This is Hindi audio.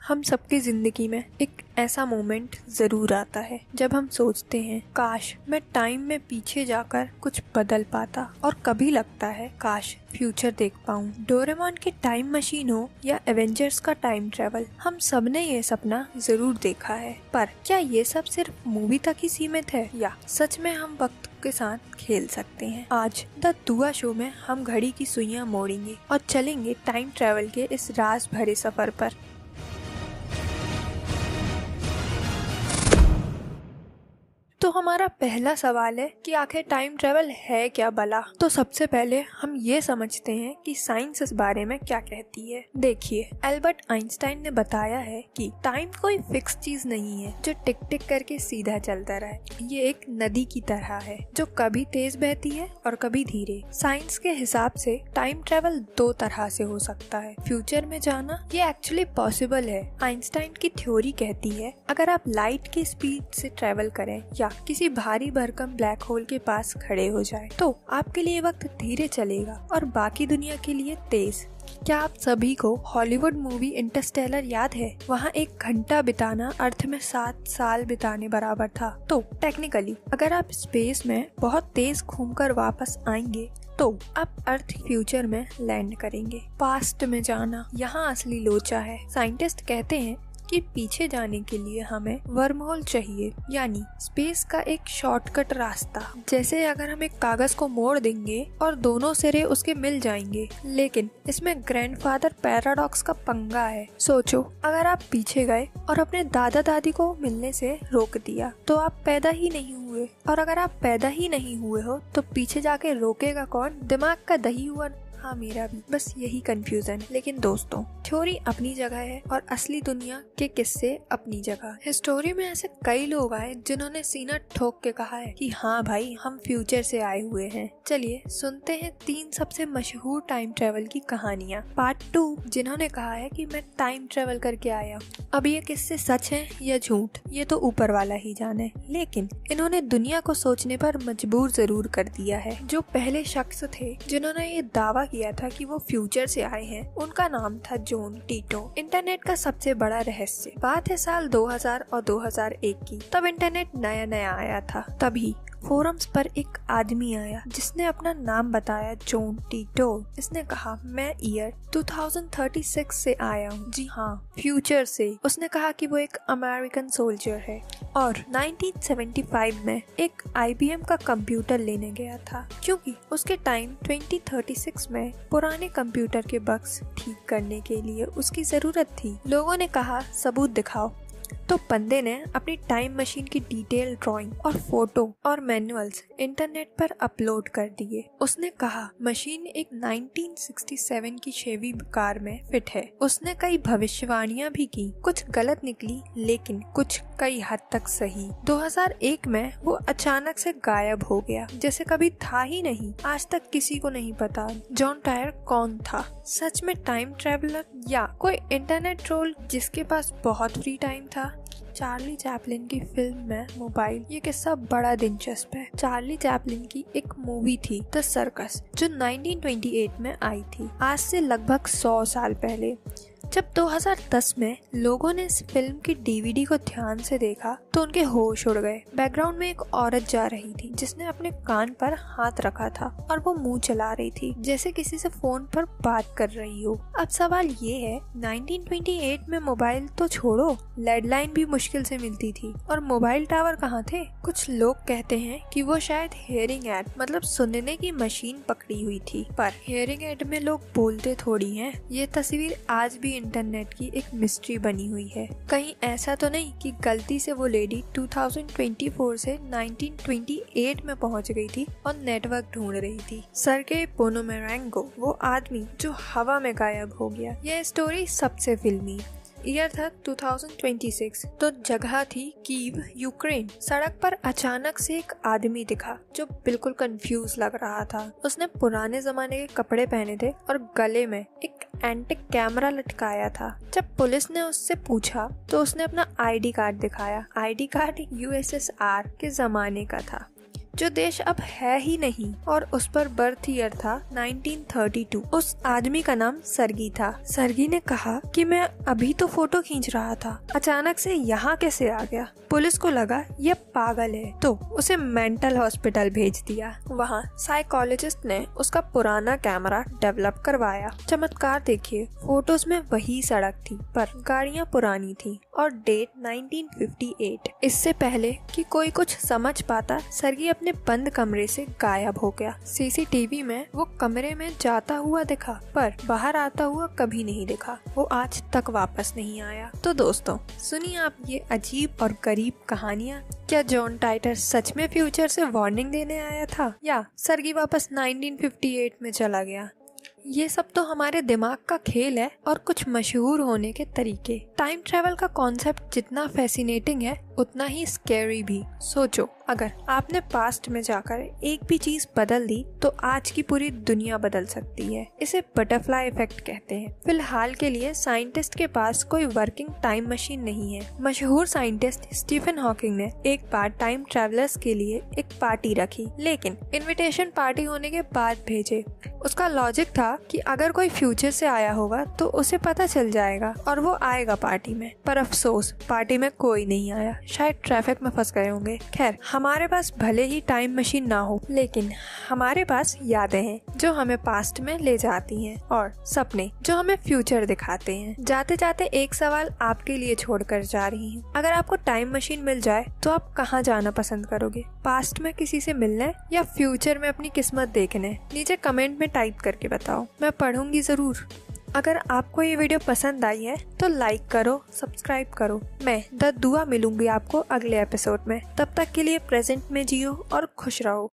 हम सबकी जिंदगी में एक ऐसा मोमेंट जरूर आता है जब हम सोचते हैं काश मैं टाइम में पीछे जाकर कुछ बदल पाता, और कभी लगता है काश फ्यूचर देख पाऊं। डोरेमोन की टाइम मशीन हो या एवेंजर्स का टाइम ट्रेवल, हम सब ने ये सपना जरूर देखा है। पर क्या ये सब सिर्फ मूवी तक ही सीमित है या सच में हम वक्त के साथ खेल सकते हैं? आज द दुआ शो में हम घड़ी की सुइयां मोड़ेंगे और चलेंगे टाइम ट्रेवल के इस राज भरे सफर पर। तो हमारा पहला सवाल है कि आखिर टाइम ट्रेवल है क्या भला? तो सबसे पहले हम ये समझते हैं कि साइंस इस बारे में क्या कहती है। देखिए, एल्बर्ट आइंस्टाइन ने बताया है कि टाइम कोई फिक्स चीज नहीं है जो टिक टिक करके सीधा चलता रहे। ये एक नदी की तरह है जो कभी तेज बहती है और कभी धीरे। साइंस के हिसाब से टाइम ट्रेवल दो तरह से हो सकता है। फ्यूचर में जाना ये एक्चुअली पॉसिबल है। आइंस्टाइन की थ्योरी कहती है अगर आप लाइट की स्पीड से ट्रेवल करें या किसी भारी भरकम ब्लैक होल के पास खड़े हो जाए तो आपके लिए वक्त धीरे चलेगा और बाकी दुनिया के लिए तेज। क्या आप सभी को हॉलीवुड मूवी इंटरस्टेलर याद है? वहाँ 1 घंटा बिताना अर्थ में 7 साल बिताने बराबर था। तो टेक्निकली अगर आप स्पेस में बहुत तेज घूमकर वापस आएंगे तो आप अर्थ फ्यूचर में लैंड करेंगे। पास्ट में जाना यहाँ असली लोचा है। साइंटिस्ट कहते हैं कि पीछे जाने के लिए हमें वर्महोल चाहिए, यानी स्पेस का एक शॉर्टकट रास्ता। जैसे अगर हम एक कागज को मोड़ देंगे और दोनों सिरे उसके मिल जाएंगे, लेकिन इसमें ग्रैंडफादर पैराडॉक्स का पंगा है। सोचो, अगर आप पीछे गए और अपने दादा दादी को मिलने से रोक दिया तो आप पैदा ही नहीं हुए, और अगर आप पैदा ही नहीं हुए हो तो पीछे जाके रोकेगा कौन? दिमाग का दही हुआ। हाँ, मेरा भी बस यही कंफ्यूजन। लेकिन दोस्तों, थ्योरी अपनी जगह है और असली दुनिया के किस्से अपनी जगह। हिस्टोरी में ऐसे कई लोग आए जिन्होंने सीना ठोक के कहा है कि हाँ भाई, हम फ्यूचर से आए हुए हैं। चलिए सुनते हैं 3 सबसे मशहूर टाइम ट्रेवल की कहानियाँ। पार्ट 2, जिन्होंने कहा है कि मैं टाइम ट्रेवल करके आया। अब ये किस्से सच है या झूठ, ये तो ऊपर वाला ही जाने, लेकिन इन्होंने दुनिया को सोचने पर मजबूर जरूर कर दिया है। जो पहले शख्स थे जिन्होंने ये दावा किया था कि वो फ्यूचर से आए हैं, उनका नाम था जॉन टीटो। इंटरनेट का सबसे बड़ा रहस्य। बात है साल 2000 और 2001 की। तब इंटरनेट नया नया आया था। तभी फोरम्स पर एक आदमी आया जिसने अपना नाम बताया, जॉन टीटो। इसने कहा मैं ईयर 2036 से आया हूँ। जी हाँ, फ्यूचर से। उसने कहा कि वो एक अमेरिकन सोल्जर है और 1975 में एक IBM का कंप्यूटर लेने गया था, क्योंकि उसके टाइम 2036 में पुराने कंप्यूटर के बग्स ठीक करने के लिए उसकी जरूरत थी। लोगों ने कहा सबूत दिखाओ, तो बंदे ने अपनी टाइम मशीन की डिटेल ड्राइंग और फोटो और मैनुअल्स इंटरनेट पर अपलोड कर दिए। उसने कहा मशीन एक 1967 की शेवी कार में फिट है। उसने कई भविष्यवाणियां भी की, कुछ गलत निकली लेकिन कुछ कई हद तक सही। 2001 में वो अचानक से गायब हो गया, जैसे कभी था ही नहीं। आज तक किसी को नहीं पता जॉन टायर कौन था। सच में टाइम ट्रेवलर या कोई इंटरनेट ट्रोल जिसके पास बहुत फ्री टाइम था? चार्ली चैपलिन की फिल्म में मोबाइल, ये किस्सा बड़ा दिलचस्प है। चार्ली चैपलिन की एक मूवी थी द सर्कस, जो 1928 में आई थी, आज से लगभग 100 साल पहले। जब 2010 में लोगों ने इस फिल्म की DVD को ध्यान से देखा तो उनके होश उड़ गए। बैकग्राउंड में एक औरत जा रही थी जिसने अपने कान पर हाथ रखा था और वो मुंह चला रही थी जैसे किसी से फोन पर बात कर रही हो। अब सवाल ये है, 1928 में मोबाइल तो छोड़ो, लैंडलाइन भी मुश्किल से मिलती थी, और मोबाइल टावर कहाँ थे? कुछ लोग कहते हैं कि वो शायद हियरिंग एड मतलब सुनने की मशीन पकड़ी हुई थी, पर हियरिंग एड में लोग बोलते थोड़ी हैं। ये तस्वीर आज भी इंटरनेट की एक मिस्ट्री बनी हुई है। कहीं ऐसा तो नहीं कि गलती से वो लेडी 2024 से 1928 में पहुंच गई थी और नेटवर्क ढूंढ रही थी। सर्गेई पोनोमेरेंको, वो आदमी जो हवा में गायब हो गया। यह स्टोरी सबसे फिल्मी। ईयर था 2026, तो जगह थी कीव, यूक्रेन। सड़क पर अचानक से एक आदमी दिखा जो बिल्कुल कंफ्यूज लग रहा था। उसने पुराने जमाने के कपड़े पहने थे और गले में एक एंटिक कैमरा लटकाया था। जब पुलिस ने उससे पूछा तो उसने अपना ID कार्ड दिखाया। ID कार्ड USSR के जमाने का था। जो देश अब है ही नहीं, और उस पर बर्थ ईयर था 1932। उस आदमी का नाम सर्गी था। सर्गी ने कहा कि मैं अभी तो फोटो खींच रहा था, अचानक से यहाँ कैसे आ गया। पुलिस को लगा ये पागल है, तो उसे मेंटल हॉस्पिटल भेज दिया। वहाँ साइकोलॉजिस्ट ने उसका पुराना कैमरा डेवलप करवाया। चमत्कार देखिए, फोटोज में वही सड़क थी, पर गाड़ियाँ पुरानी थी और डेट 1958। इससे पहले कि कोई कुछ समझ पाता, सर्गी अपने बंद कमरे से गायब हो गया। सीसीटीवी में वो कमरे में जाता हुआ दिखा, पर बाहर आता हुआ कभी नहीं दिखा। वो आज तक वापस नहीं आया। तो दोस्तों, सुनिए आप ये अजीब और गरीब कहानियाँ। क्या जॉन टाइटर सच में फ्यूचर से वार्निंग देने आया था, या सर्गी वापस 1958 में चला गया? ये सब तो हमारे दिमाग का खेल है और कुछ मशहूर होने के तरीके। टाइम ट्रेवल का कॉन्सेप्ट जितना फैसिनेटिंग है, उतना ही स्कैरी भी। सोचो, अगर आपने पास्ट में जाकर एक भी चीज बदल दी तो आज की पूरी दुनिया बदल सकती है। इसे बटरफ्लाई इफेक्ट कहते हैं। फिलहाल के लिए साइंटिस्ट के पास कोई वर्किंग टाइम मशीन नहीं है। मशहूर साइंटिस्ट स्टीफन हॉकिंग ने एक बार टाइम ट्रेवलर्स के लिए एक पार्टी रखी, लेकिन इनविटेशन पार्टी होने के बाद भेजे। उसका लॉजिक था कि अगर कोई फ्यूचर से आया होगा तो उसे पता चल जाएगा और वो आएगा पार्टी में। पर अफसोस, पार्टी में कोई नहीं आया। शायद ट्रैफिक में फंस गए होंगे। खैर, हमारे पास भले ही टाइम मशीन ना हो, लेकिन हमारे पास यादें हैं जो हमें पास्ट में ले जाती हैं, और सपने जो हमें फ्यूचर दिखाते हैं। जाते जाते एक सवाल आपके लिए छोड़कर जा रही हूँ। अगर आपको टाइम मशीन मिल जाए तो आप कहाँ जाना पसंद करोगे? पास्ट में किसी से मिलने या फ्यूचर में अपनी किस्मत देखने? नीचे कमेंट में टाइप करके बताओ, मैं पढ़ूंगी जरूर। अगर आपको ये वीडियो पसंद आई है तो लाइक करो, सब्सक्राइब करो। मैं द दुआ मिलूंगी आपको अगले एपिसोड में। तब तक के लिए प्रेजेंट में जियो और खुश रहो।